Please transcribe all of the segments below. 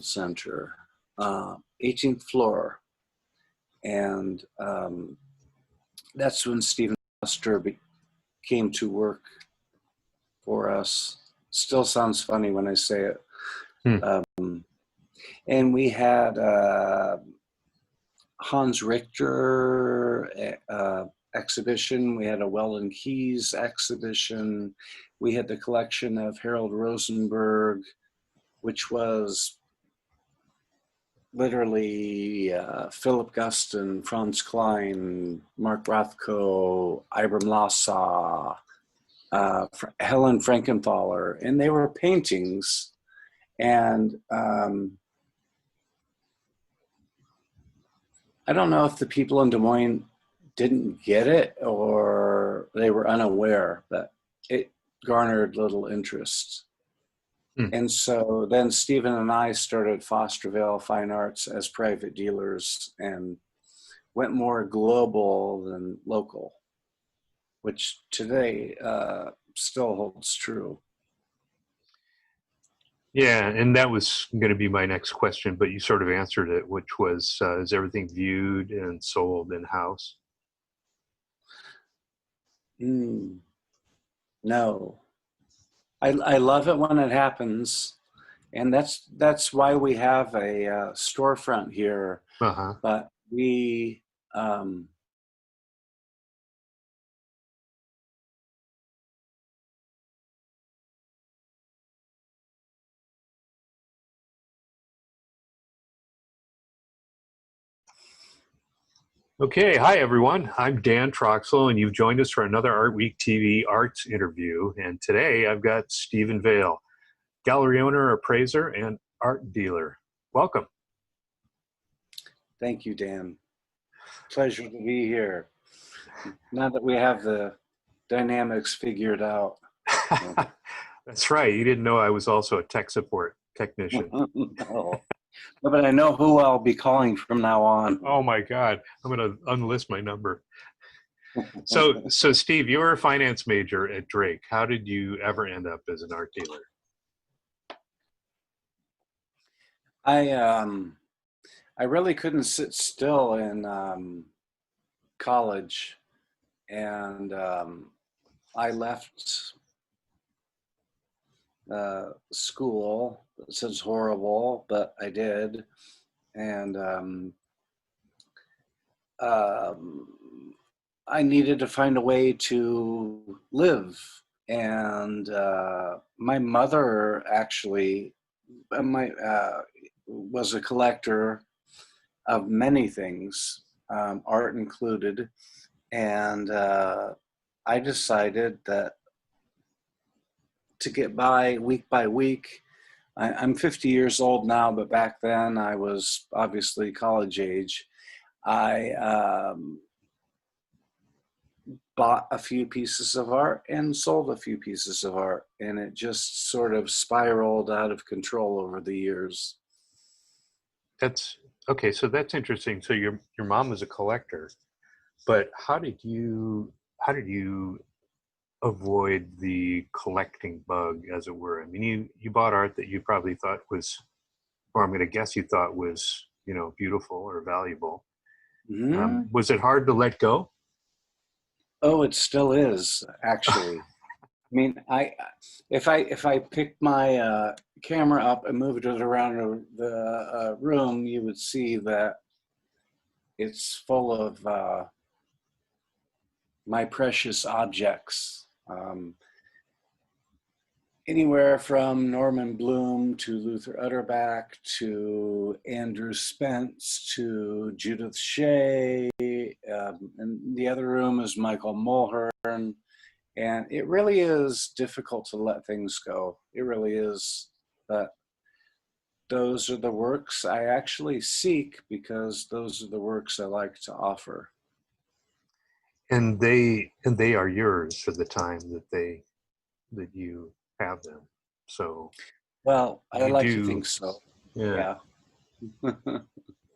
Center, 18th floor. And that's when Stephen Foster came to work for us. Still sounds funny when I say it. And we had Hans Richter exhibition. We had a Weldon Keys exhibition. We had the collection of Harold Rosenberg, which was literally Philip Guston, Franz Klein, Mark Rothko, Ibram Lossaw, Helen Frankenthaler, and they were paintings. And I don't know if the people in Des Moines didn't get it or they were unaware, but it garnered little interest. And so then Stephen and I started Fosterville Fine Arts as private dealers and went more global than local, which today still holds true. Yeah, and that was going to be my next question, but you sort of answered it, which was, is everything viewed and sold in-house? No. I love it when it happens, and that's why we have a storefront here. But we Okay, hi everyone. I'm Dan Troxel, and you've joined us for another Art Week TV Arts interview. And today I've got Stephen Vail, gallery owner, appraiser, and art dealer. Welcome. Thank you, Dan. Pleasure to be here. Now that we have the dynamics figured out. That's right. You didn't know I was also a tech support technician. No. But I know who I'll be calling from now on. Oh my God, I'm going to unlist my number. So Steve, you were a finance major at Drake. How did you ever end up as an art dealer? I really couldn't sit still in college, and I left school. It sounds horrible, but I did. And I needed to find a way to live. And my mother actually was a collector of many things, art included. And I decided that to get by week, I'm 50 years old now, but back then I was obviously college age. I bought a few pieces of art and sold a few pieces of art, and it just sort of spiraled out of control over the years. That's okay. So that's interesting. So your mom was a collector, but how did you avoid the collecting bug, as it were? I mean, you bought art that you probably thought was, or I'm going to guess you thought was, beautiful or valuable. Was it hard to let go? Oh, it still is, actually. I mean, if I picked my camera up and moved it around the room, you would see that it's full of my precious objects. Anywhere from Norman Bloom to Luther Utterback to Andrew Spence to Judith Shea, and the other room is Michael Mulhern. And it really is difficult to let things go. It really is. But those are the works I actually seek because those are the works I like to offer. And they are yours for the time that you have them. So well, I like to think so. Yeah.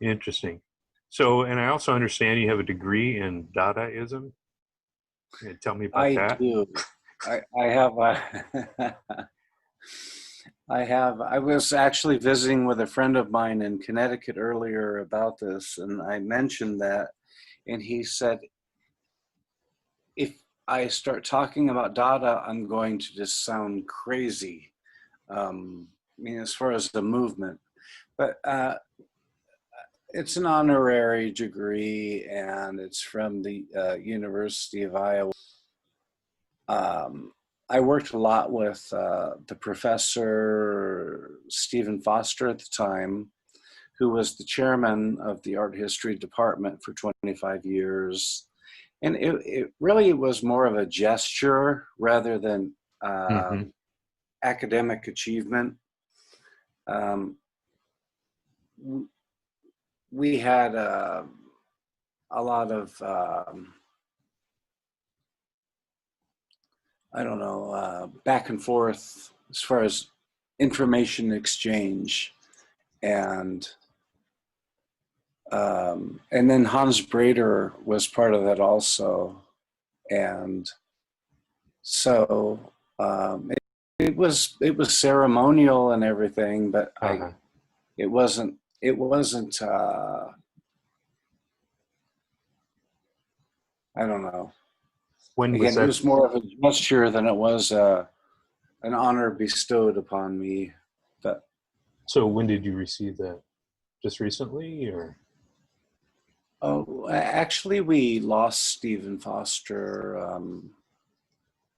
Interesting. So, and I also understand you have a degree in Dadaism. Tell me about that. I do. I have I have. I was actually visiting with a friend of mine in Connecticut earlier about this, and I mentioned that, and he said, if I start talking about Dada, I'm going to just sound crazy. I mean, as far as the movement, but it's an honorary degree, and it's from the University of Iowa. Um, I worked a lot with the professor Stephen Foster at the time, who was the chairman of the art history department for 25 years. And it really was more of a gesture rather than Hmm. academic achievement. Um, we had a lot of, I don't know, back and forth as far as information exchange. And then Hans Brader was part of that also. And so it was ceremonial and everything, but Uh-huh. it wasn't I don't know. When was Again, it that? was more of a gesture than it was an honor bestowed upon me. But So when did you receive that? Just recently, or? actually, we lost Stephen Foster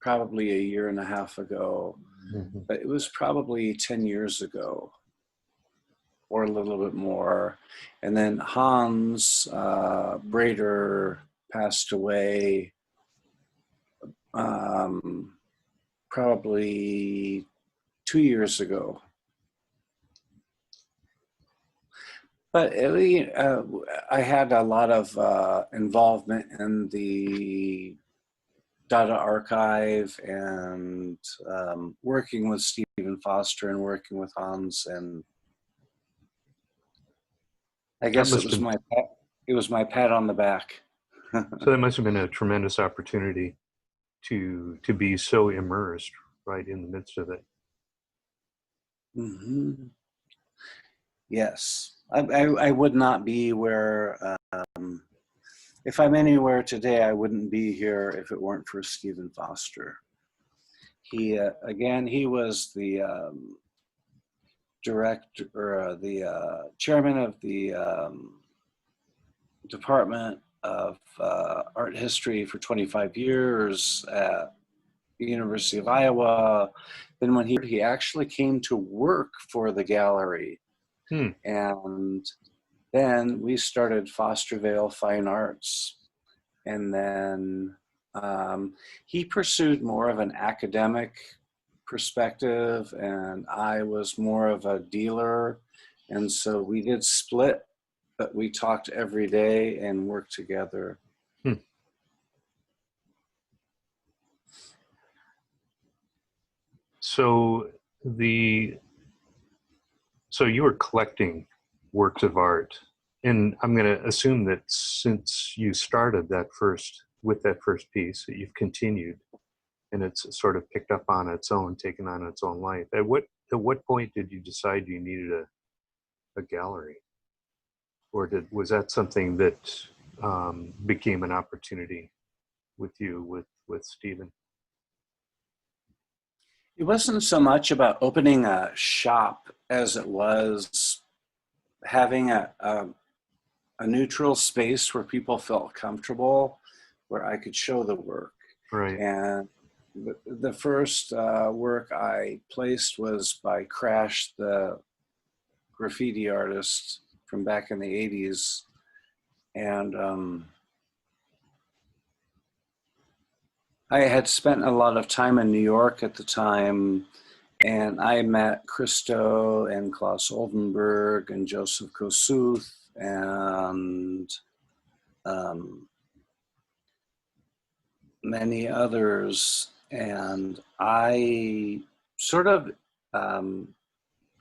probably a year and a half ago, Mhm. but it was probably 10 years ago or a little bit more. And then Hans Brader passed away um, probably 2 years ago. But I had a lot of involvement in the Data Archive and working with Stephen Foster and working with Hans, and I That guess must have. it was my pat on the back. So that must have been a tremendous opportunity to be so immersed right in the midst of it. Hmm. Yes, I would not be where. If I'm anywhere today, I wouldn't be here if it weren't for Stephen Foster. He again, he was the director or the chairman of the Department of Art History for 25 years at the University of Iowa. Then when he actually came to work for the gallery, Hmm. and then we started Fostervale Fine Arts, and then he pursued more of an academic perspective, and I was more of a dealer, and so we did split, but we talked every day and worked together. Hmm. So the so you were collecting works of art, and I'm going to assume that since you started that first piece, that you've continued, and it's sort of picked up on its own, taken on its own life. At what point did you decide you needed a gallery, or was that something that became an opportunity with you with Stephen? It wasn't so much about opening a shop as it was having a neutral space where people felt comfortable, where I could show the work. Right. And the first work I placed was by Crash, the graffiti artist from back in the 80s. And I had spent a lot of time in New York at the time, and I met Christo and Klaus Oldenburg and Joseph Kosuth and um, many others. And I sort of, um,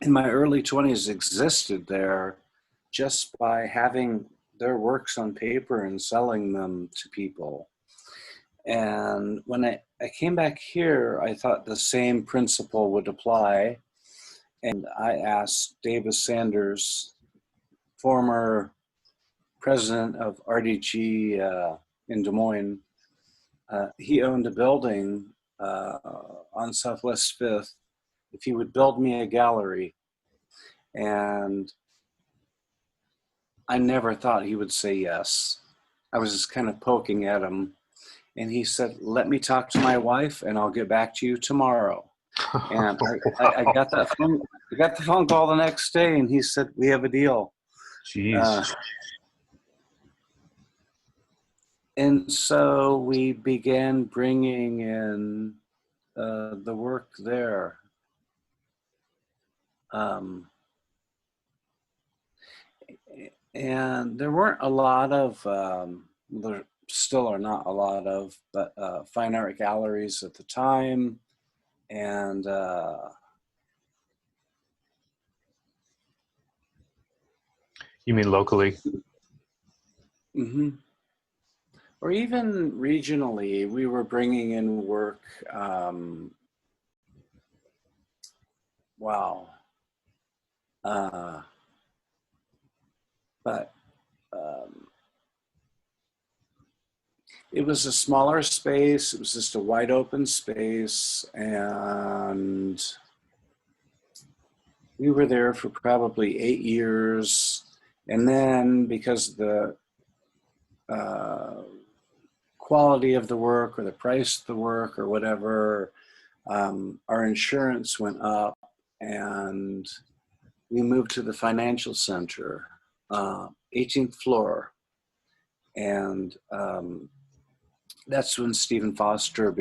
in my early 20s, existed there just by having their works on paper and selling them to people. And when I came back here, I thought the same principle would apply. And I asked Davis Sanders, former president of RDG in Des Moines. He owned a building on Southwest 5th, if he would build me a gallery. And I never thought he would say yes. I was just kind of poking at him. And he said, let me talk to my wife and I'll get back to you tomorrow. And I got that phone. I got the phone call the next day, and he said, "We have a deal." Jeez. And so we began bringing in the work there. And there weren't a lot of, there still are not a lot of, but fine art galleries at the time. And You mean locally? mm-hmm. Or even regionally, we were bringing in work. Wow. But it was a smaller space. It was just a wide open space. And we were there for probably 8 years. And then because the quality of the work or the price of the work or whatever, our insurance went up and we moved to the financial center, 18th floor. And that's when Stephen Foster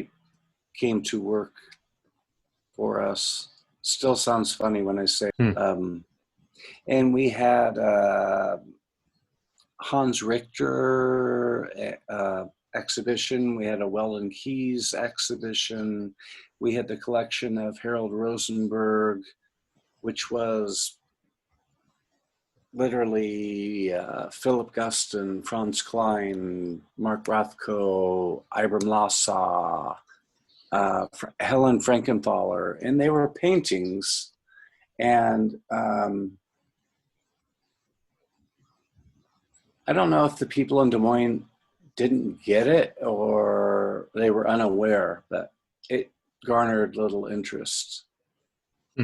came to work for us. Still sounds funny when I say and we had Hans Richter exhibition. We had a Weldon Keys exhibition. We had the collection of Harold Rosenberg, which was literally Philip Guston, Franz Klein, Mark Rothko, Ibram Lassa, Helen Frankenthaler, and they were paintings. And I don't know if the people in Des Moines didn't get it or they were unaware, but it garnered little interest.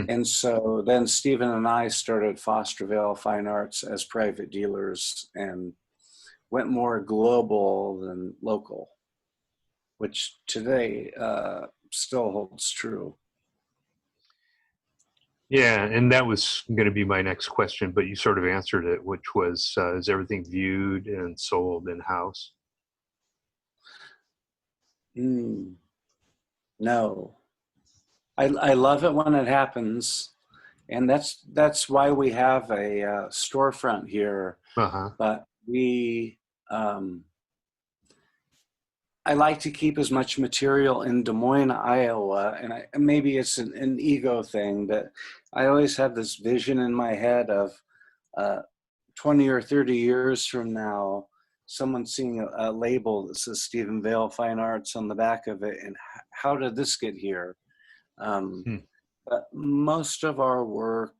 And so then Stephen and I started Fosterville Fine Arts as private dealers and went more global than local, which today still holds true. Yeah, and that was going to be my next question, but you sort of answered it, which was, is everything viewed and sold in-house? No. I love it when it happens. And that's why we have a storefront here. But we, I like to keep as much material in Des Moines, Iowa, and maybe it's an ego thing, but I always have this vision in my head of 20 or 30 years from now, someone seeing a label that says Stephen Vail Fine Arts on the back of it, and how did this get here? But most of our work,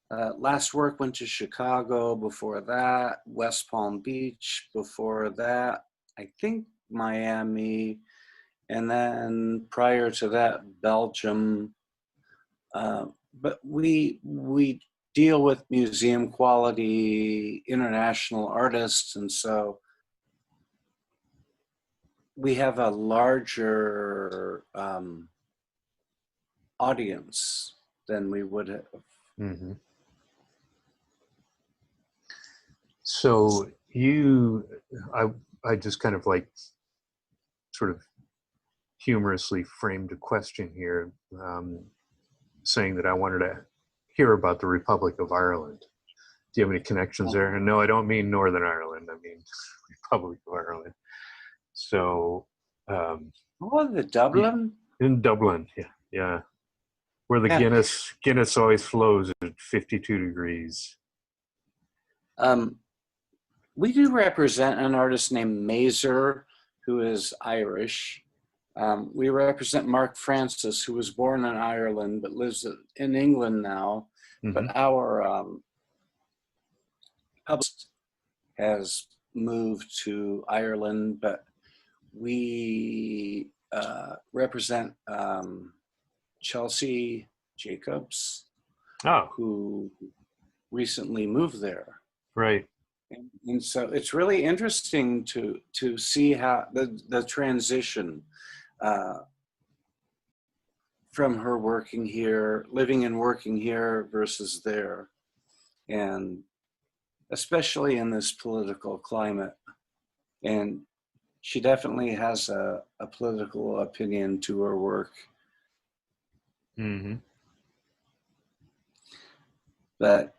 last work went to Chicago, before that, West Palm Beach, before that, I think Miami, and then prior to that, Belgium. But we deal with museum quality, international artists, and so we have a larger audience than we would have. So I just kind of like sort of humorously framed a question here, saying that I wanted to hear about the Republic of Ireland. Do you have any connections there? And no, I don't mean Northern Ireland. I mean Republic of Ireland. So, the Dublin? In Dublin, yeah, where the Guinness always flows at 52 degrees. We do represent an artist named Mazer, who is Irish. We represent Mark Francis, who was born in Ireland but lives in England now. Mm-hmm. But our publicist has moved to Ireland, but we represent Chelsea Jacobs, Oh, who recently moved there. right. And so it's really interesting to see how the transition from her working here, living and working here versus there, and especially in this political climate. And she definitely has a political opinion to her work. Mm-hmm. But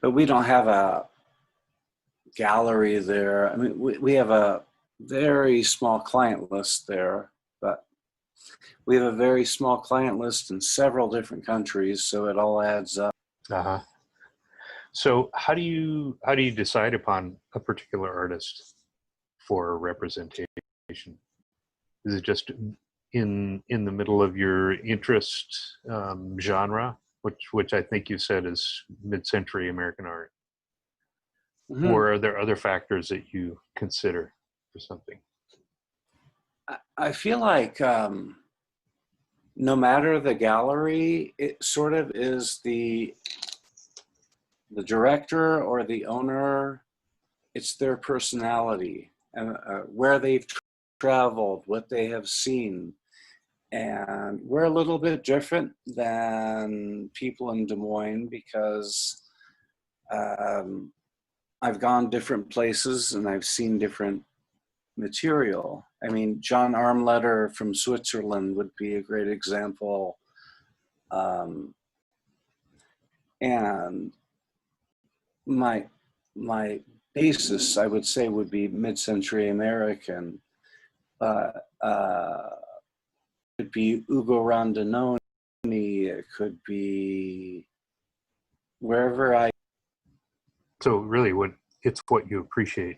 we don't have a gallery there. I mean, we have a very small client list there, but we have a very small client list in several different countries, so it all adds up. Uh-huh. So how do you decide upon a particular artist for representation? Is it just in the middle of your interest genre, which I think you said is mid-century American art, Mm-hmm. or are there other factors that you consider for something? I feel like no matter the gallery, it sort of is the director or the owner. It's their personality and where they've traveled, what they have seen. And we're a little bit different than people in Des Moines because I've gone different places and I've seen different material. I mean, John Armletter from Switzerland would be a great example. And my basis, I would say, would be mid-century American. It could be Ugo Rondinoni. It could be wherever I. So really, it's what you appreciate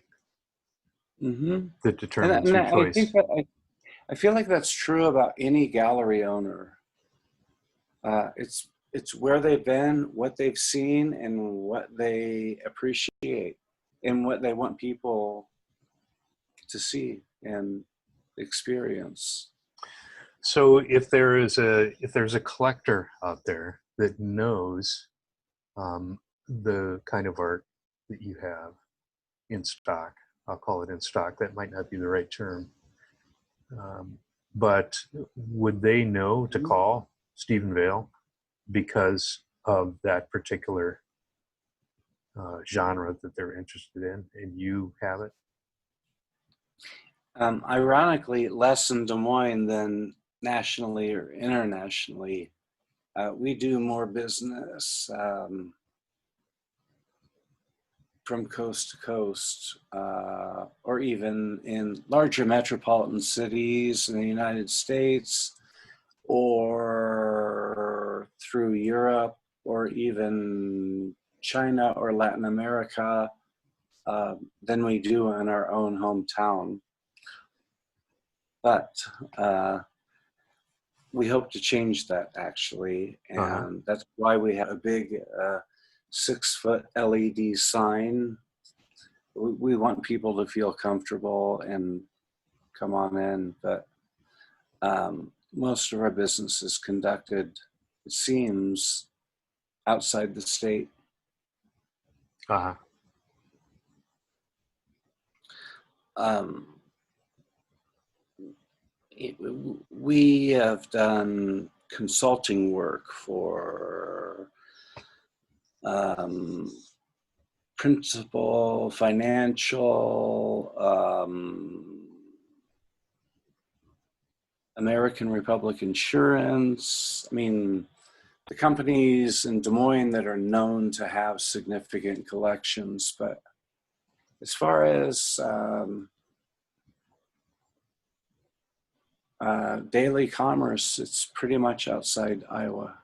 Mm-hmm. that determines And your I choice. think that I feel like that's true about any gallery owner. It's where they've been, what they've seen, and what they appreciate, and what they want people to see and experience. So if there's a collector out there that knows the kind of art that you have in stock, I'll call it in stock. That might not be the right term, but would they know to call Stephen Vale because of that particular genre that they're interested in, and you have it? Ironically, less in Des Moines than nationally or internationally. We do more business from coast to coast, or even in larger metropolitan cities in the United States, or through Europe, or even China or Latin America, than we do in our own hometown. But we hope to change that, actually, and that's why we have a big 6-foot LED sign. We want people to feel comfortable and come on in, but most of our business is conducted, it seems, outside the state. Uh-huh. We have done consulting work for Principal Financial, American Republic Insurance. I mean, the companies in Des Moines that are known to have significant collections, but as far as daily commerce, it's pretty much outside Iowa.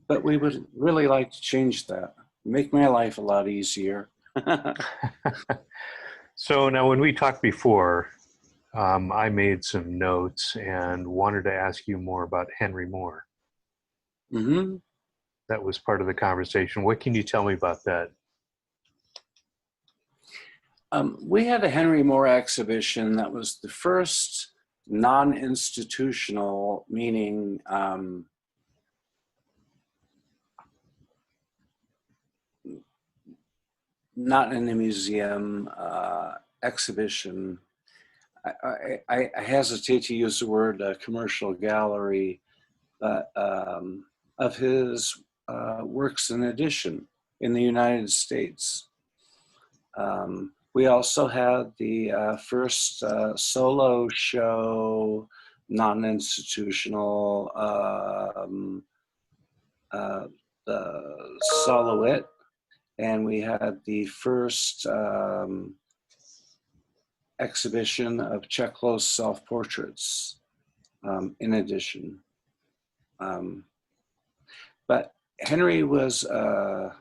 But we would really like to change that, make my life a lot easier. So now when we talked before, I made some notes and wanted to ask you more about Henry Moore. Hmm. That was part of the conversation. What can you tell me about that? We had a Henry Moore exhibition that was the first non-institutional, meaning not in a museum exhibition. I hesitate to use the word commercial gallery, but of his works in edition in the United States. We also had the first solo show, non-institutional, the Soloist, and we had the first exhibition of Cheklov's self-portraits in addition. But Henry was, I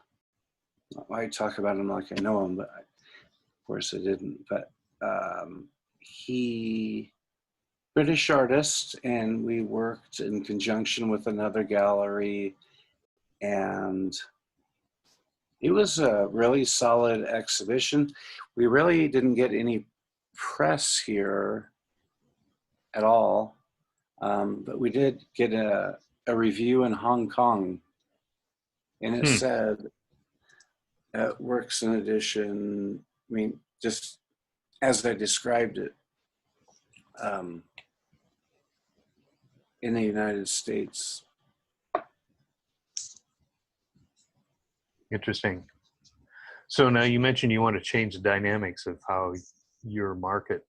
talk about him like I know him, but of course I didn't, but he, British artist, and we worked in conjunction with another gallery, and it was a really solid exhibition. We really didn't get any press here at all, but we did get a review in Hong Kong, and it said, works in edition, I mean, just as I described it, in the United States. Interesting. So now you mentioned you want to change the dynamics of how your market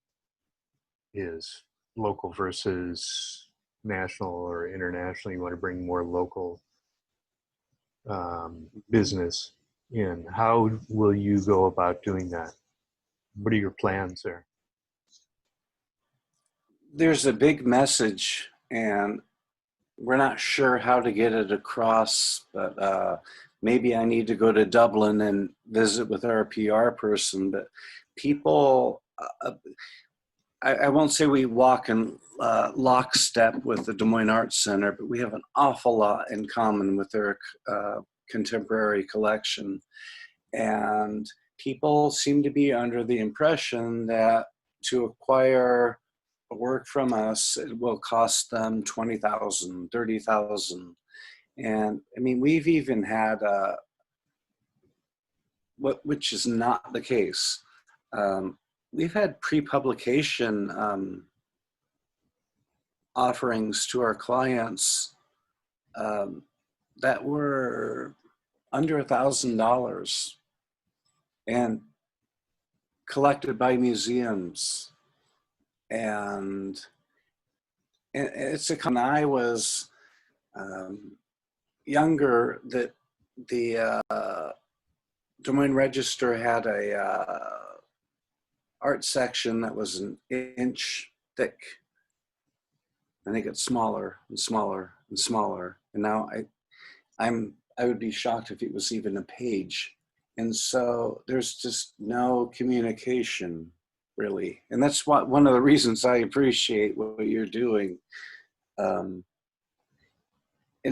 is, local versus national or international. You want to bring more local business in. How will you go about doing that? What are your plans there? There's a big message, and we're not sure how to get it across, but maybe I need to go to Dublin and visit with our PR person. But people, I won't say we walk in lockstep with the Des Moines Arts Center, but we have an awful lot in common with their contemporary collection. And people seem to be under the impression that to acquire work from us, it will cost them $20,000, $30,000. And I mean, we've even had, which is not the case. We've had pre-publication offerings to our clients that were under $1,000 and collected by museums. And it's a, when I was younger, that the Des Moines Register had a art section that was an inch thick, and it got smaller and smaller and smaller. And now I would be shocked if it was even a page. And so there's just no communication, really. And that's one of the reasons I appreciate what you're doing. In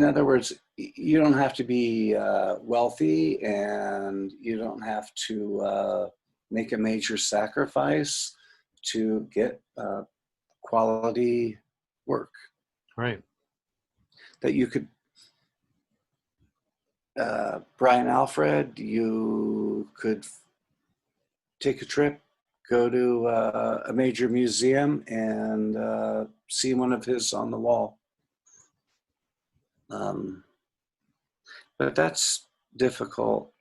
other words, you don't have to be wealthy, and you don't have to make a major sacrifice to get quality work. Right. That you could, Brian Alfred, you could take a trip, go to a major museum, and see one of his on the wall. But that's difficult.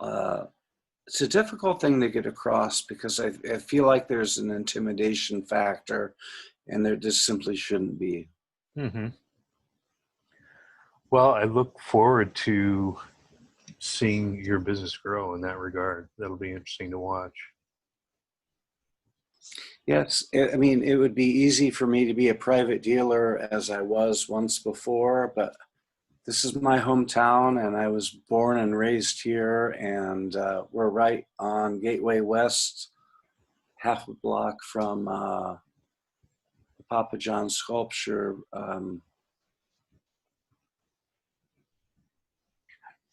It's a difficult thing to get across, because I feel like there's an intimidation factor, and there just simply shouldn't be. Mm-hmm. Well, I look forward to seeing your business grow in that regard. That'll be interesting to watch. Yes, I mean, it would be easy for me to be a private dealer as I was once before, but this is my hometown, and I was born and raised here, and we're right on Gateway West, half a block from Papa John sculpture.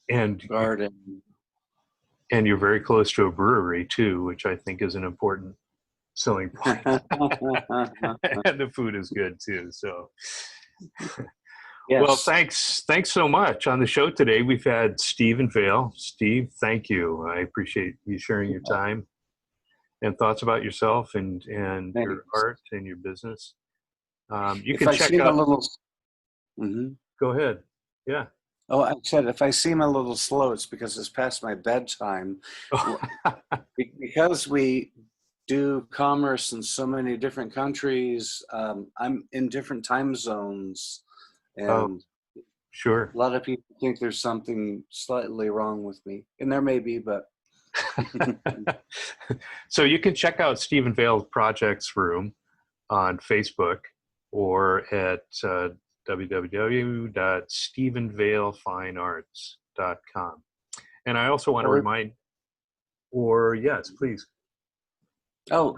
And Garden. And you're very close to a brewery too, which I think is an important selling point. And the food is good too. So, well, Yes. thanks so much. On the show today, we've had Stephen Vale. Steve, thank you. I appreciate you sharing your time and thoughts about yourself and your Thanks. art and your business. You If can I check seem a out. little, Mhm. Go ahead. Yeah. Oh, I said if I seem a little slow, it's because it's past my bedtime. Because we do commerce in so many different countries, I'm in different time zones, Oh, and sure. a lot of people think there's something slightly wrong with me, and there may be, but So you can check out Stephen Vale's Projects Room on Facebook or at www.stephenvalefinearts.com. And I also want to or remind, or yes, please. oh,